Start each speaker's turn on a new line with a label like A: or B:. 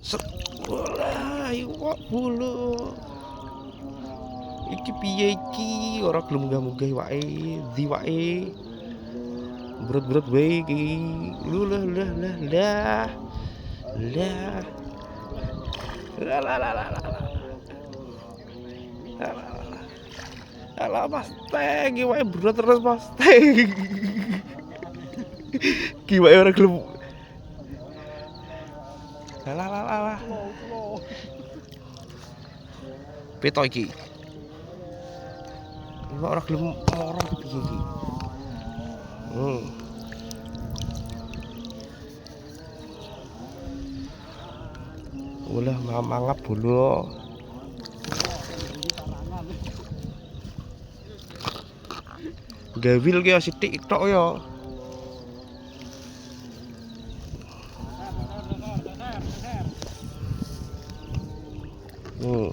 A: Set. Wah, iwak bulu. Iki piye iki? Ora gelem munggah-munggah iwake, ndi iwake? Brut-brut wae iki. Lu lah lah lah lah. Lah. Lah lah lah lah lah. Alah Mas Teng, iwake brut terus Mas Teng. Iwake ora gelem. Lah lah lah lah. Peto iki. Iwak ora gelem moro piye iki? Ulah mangap bulu. Gawil ki sithik tok ya. Hmm.